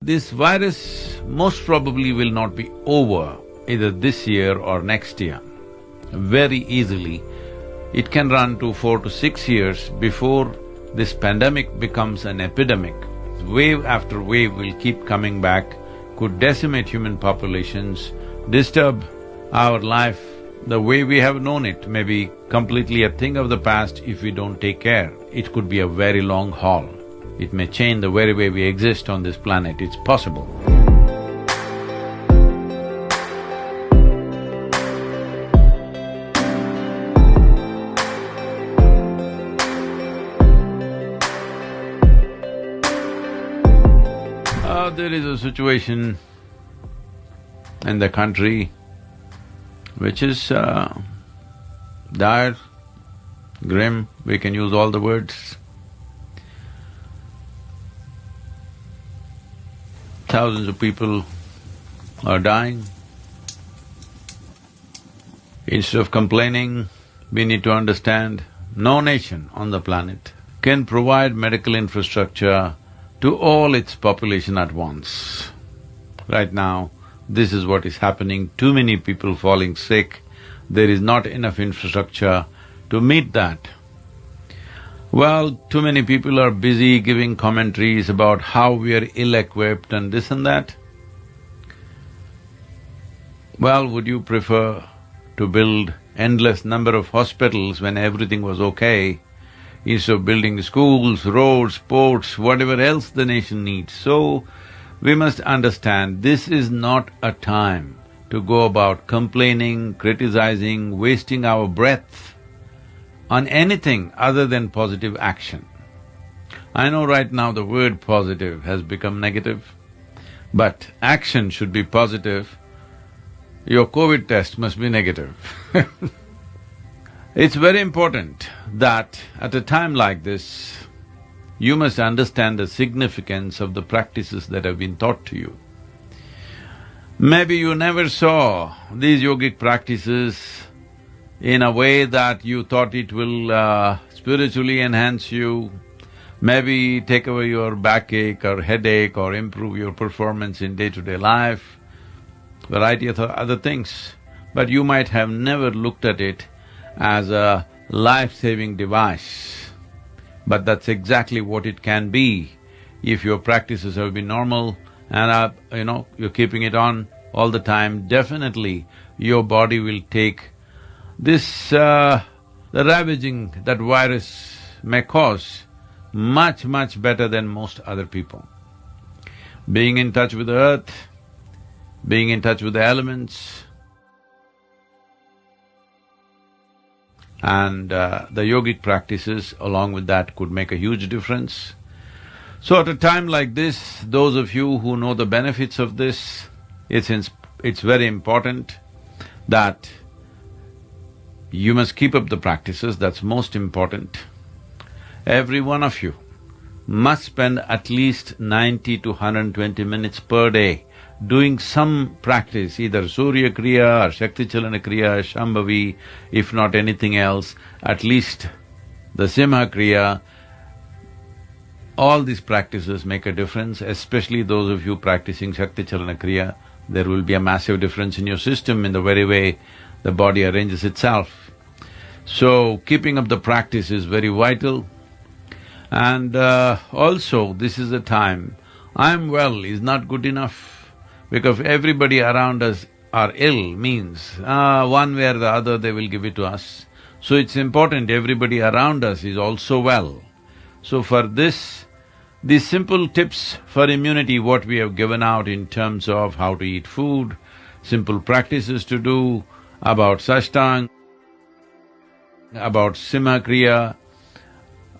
This virus most probably will not be over either this year or next year. Very easily, it can run to 4 to 6 years before this pandemic becomes an epidemic. Wave after wave will keep coming back, could decimate human populations, disturb our life the way we have known it, may be completely a thing of the past if we don't take care. It could be a very long haul. It may change the very way we exist on this planet, it's possible. There is a situation in the country which is dire, grim, we can use all the words. Thousands of people are dying. Instead of complaining, we need to understand no nation on the planet can provide medical infrastructure to all its population at once. Right now, this is what is happening, too many people falling sick, there is not enough infrastructure to meet that. Well, too many people are busy giving commentaries about how we are ill-equipped and this and that. Well, would you prefer to build endless number of hospitals when everything was okay, instead of building schools, roads, ports, whatever else the nation needs? So, we must understand this is not a time to go about complaining, criticizing, wasting our breath on anything other than positive action. I know right now the word positive has become negative, but action should be positive. Your COVID test must be negative. It's very important that at a time like this, you must understand the significance of the practices that have been taught to you. Maybe you never saw these yogic practices in a way that you thought it will spiritually enhance you, maybe take away your backache or headache or improve your performance in day-to-day life, variety of other things. But you might have never looked at it as a life-saving device. But that's exactly what it can be if your practices have been normal and you're keeping it on all the time. Definitely your body will take the ravaging that virus may cause much, much better than most other people. Being in touch with the earth, being in touch with the elements, and the yogic practices along with that could make a huge difference. So at a time like this, those of you who know the benefits of this, it's very important that you must keep up the practices, that's most important. Every one of you must spend at least 90 to 120 minutes per day doing some practice, either Surya Kriya or Shakti Chalana Kriya, Shambhavi, if not anything else, at least the Simha Kriya. All these practices make a difference, especially those of you practicing Shakti Chalana Kriya. There will be a massive difference in your system in the very way the body arranges itself. So, keeping up the practice is very vital. And also, this is a time, I'm well is not good enough, because everybody around us are ill means, one way or the other they will give it to us. So it's important everybody around us is also well. So for this, these simple tips for immunity, what we have given out in terms of how to eat food, simple practices to do, about Sastang, about Simha Kriya,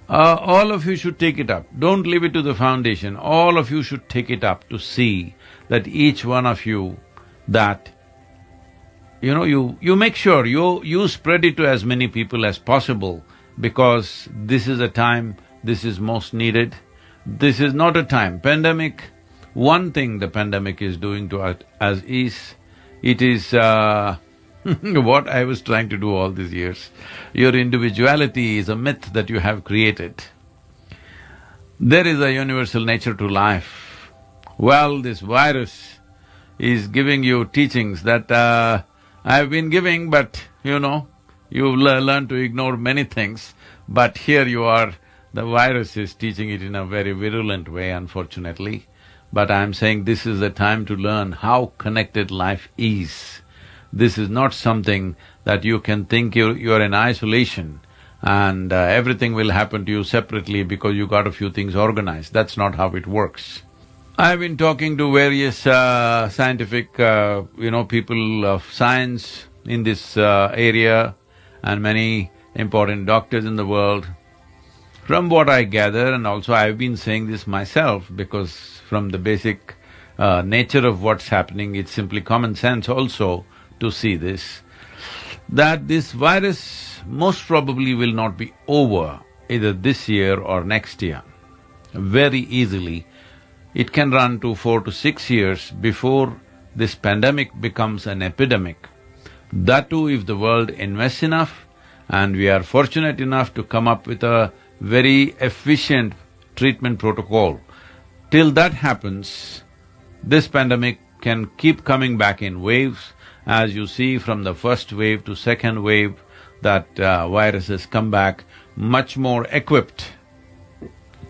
all of you should take it up. Don't leave it to the foundation, all of you should take it up to see that each one of you, that you make sure you spread it to as many people as possible, because this is a time, this is most needed. This is not a time… Pandemic, one thing the pandemic is doing to us is, it is what I was trying to do all these years. Your individuality is a myth that you have created. There is a universal nature to life. Well, this virus is giving you teachings that I've been giving, but you've learned to ignore many things, but here you are, the virus is teaching it in a very virulent way, unfortunately. But I'm saying this is the time to learn how connected life is. This is not something that you can think you're in isolation and everything will happen to you separately because you got a few things organized. That's not how it works. I've been talking to various scientific, people of science in this area and many important doctors in the world. From what I gather, and also I've been saying this myself because from the basic nature of what's happening, it's simply common sense also to see this, that this virus most probably will not be over either this year or next year. Very easily, it can run to 4 to 6 years before this pandemic becomes an epidemic. That too, if the world invests enough and we are fortunate enough to come up with a very efficient treatment protocol. Till that happens, this pandemic can keep coming back in waves. As you see from the first wave to second wave, that virus has come back much more equipped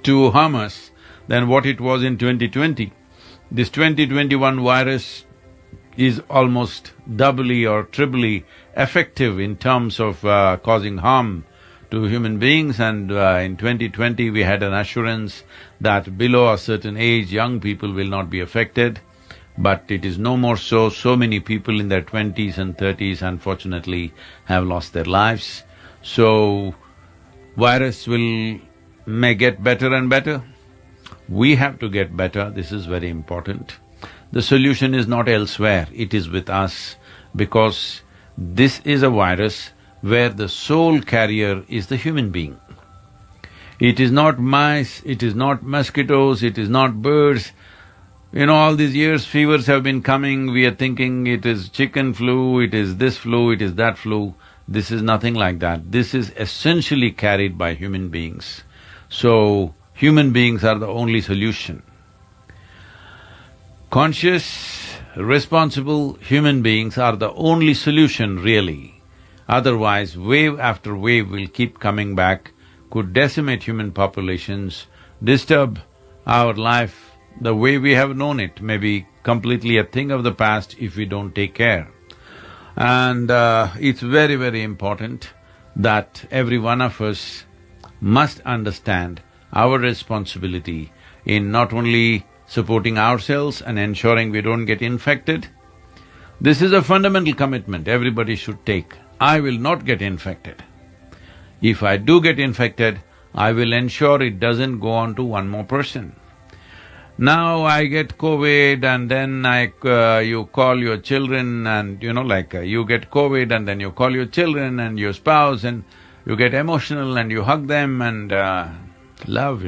to harm us than what it was in 2020. This 2021 virus is almost doubly or triply effective in terms of causing harm to human beings, and in 2020 we had an assurance that below a certain age, young people will not be affected. But it is no more so. So many people in their 20s and 30s unfortunately have lost their lives. So, virus may get better and better. We have to get better, this is very important. The solution is not elsewhere, it is with us, because this is a virus where the sole carrier is the human being. It is not mice, it is not mosquitoes, it is not birds. All these years fevers have been coming, we are thinking it is chicken flu, it is this flu, it is that flu. This is nothing like that. This is essentially carried by human beings. So, human beings are the only solution. Conscious, responsible human beings are the only solution, really. Otherwise, wave after wave will keep coming back, could decimate human populations, disturb our life the way we have known it, may be completely a thing of the past if we don't take care. And it's very, very important that every one of us must understand our responsibility in not only supporting ourselves and ensuring we don't get infected. This is a fundamental commitment everybody should take. I will not get infected. If I do get infected, I will ensure it doesn't go on to one more person. Now I get COVID and then you call your children and you get COVID and then you call your children and your spouse and you get emotional and you hug them and love,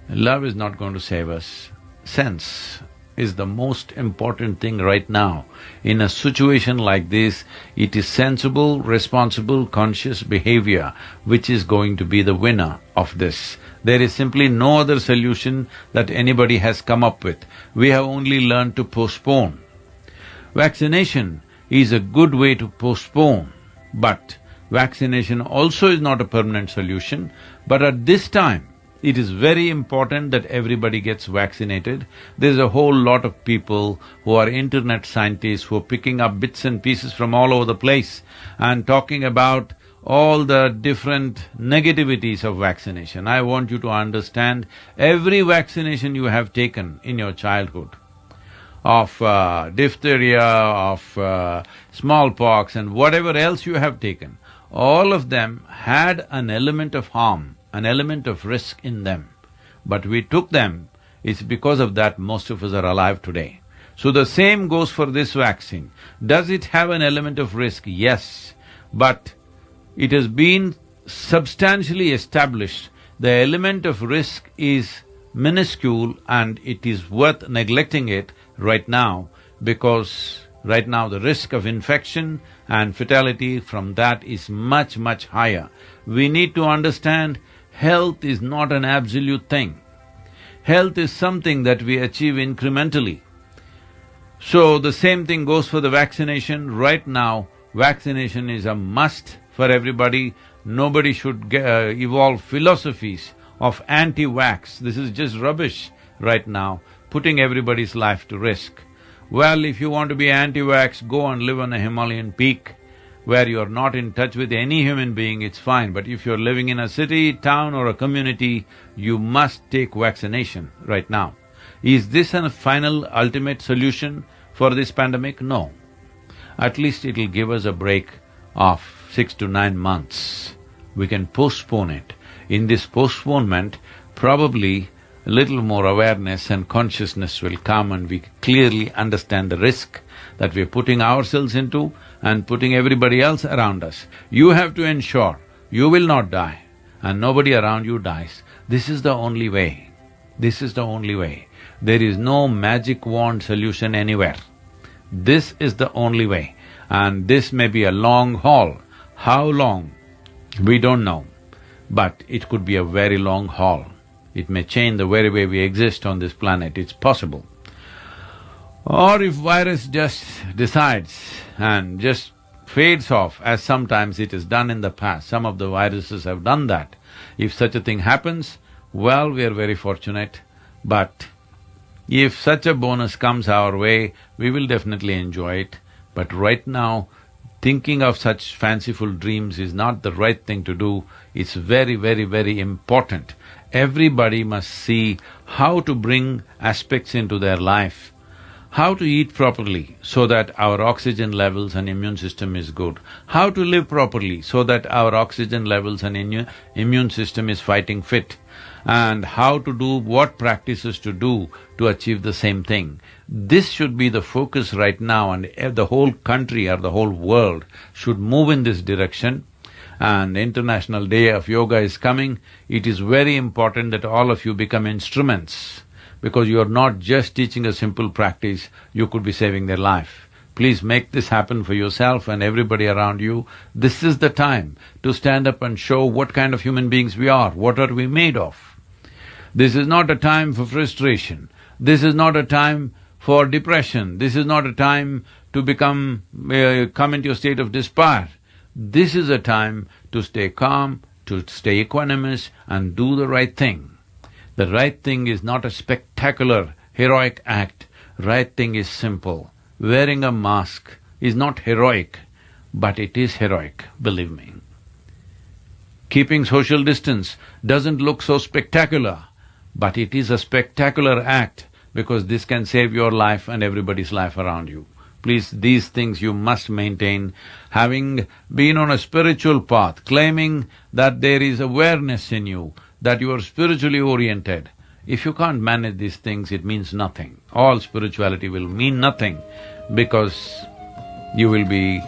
Love is not going to save us. Sense is the most important thing right now. In a situation like this, it is sensible, responsible, conscious behavior which is going to be the winner of this. There is simply no other solution that anybody has come up with. We have only learned to postpone. Vaccination is a good way to postpone, but vaccination also is not a permanent solution. But at this time, it is very important that everybody gets vaccinated. There's a whole lot of people who are internet scientists who are picking up bits and pieces from all over the place and talking about all the different negativities of vaccination. I want you to understand, every vaccination you have taken in your childhood, of diphtheria, of smallpox and whatever else you have taken, all of them had an element of harm, an element of risk in them. But we took them, it's because of that most of us are alive today. So the same goes for this vaccine. Does it have an element of risk? Yes, but it has been substantially established, the element of risk is minuscule and it is worth neglecting it right now, because right now the risk of infection and fatality from that is much, much higher. We need to understand health is not an absolute thing. Health is something that we achieve incrementally. So the same thing goes for the vaccination. Right now, vaccination is a must for everybody. Nobody should evolve philosophies of anti-vax. This is just rubbish right now, putting everybody's life to risk. Well, if you want to be anti-vax, go and live on a Himalayan peak where you're not in touch with any human being, it's fine. But if you're living in a city, town or a community, you must take vaccination right now. Is this a final ultimate solution for this pandemic? No. At least it'll give us a break of 6 to 9 months. We can postpone it. In this postponement, probably a little more awareness and consciousness will come and we clearly understand the risk that we're putting ourselves into and putting everybody else around us. You have to ensure you will not die and nobody around you dies. This is the only way. This is the only way. There is no magic wand solution anywhere. This is the only way, and this may be a long haul. How long? We don't know, but it could be a very long haul. It may change the very way we exist on this planet, it's possible. Or if virus just decides and just fades off, as sometimes it is done in the past, some of the viruses have done that. If such a thing happens, well, we are very fortunate, but if such a bonus comes our way, we will definitely enjoy it. But right now, thinking of such fanciful dreams is not the right thing to do. It's very, very, very important. Everybody must see how to bring aspects into their life, how to eat properly so that our oxygen levels and immune system is good, how to live properly so that our oxygen levels and immune system is fighting fit, and how to do what practices to do to achieve the same thing. This should be the focus right now, and the whole country or the whole world should move in this direction. And International Day of Yoga is coming. It is very important that all of you become instruments, because you are not just teaching a simple practice, you could be saving their life. Please make this happen for yourself and everybody around you. This is the time to stand up and show what kind of human beings we are, what are we made of. This is not a time for frustration. This is not a time for depression. This is not a time to come into a state of despair. This is a time to stay calm, to stay equanimous and do the right thing. The right thing is not a spectacular, heroic act. Right thing is simple. Wearing a mask is not heroic, but it is heroic, believe me. Keeping social distance doesn't look so spectacular, but it is a spectacular act because this can save your life and everybody's life around you. Please, these things you must maintain. Having been on a spiritual path, claiming that there is awareness in you, that you are spiritually oriented, if you can't manage these things, it means nothing. All spirituality will mean nothing because you will be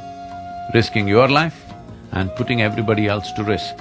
risking your life and putting everybody else to risk.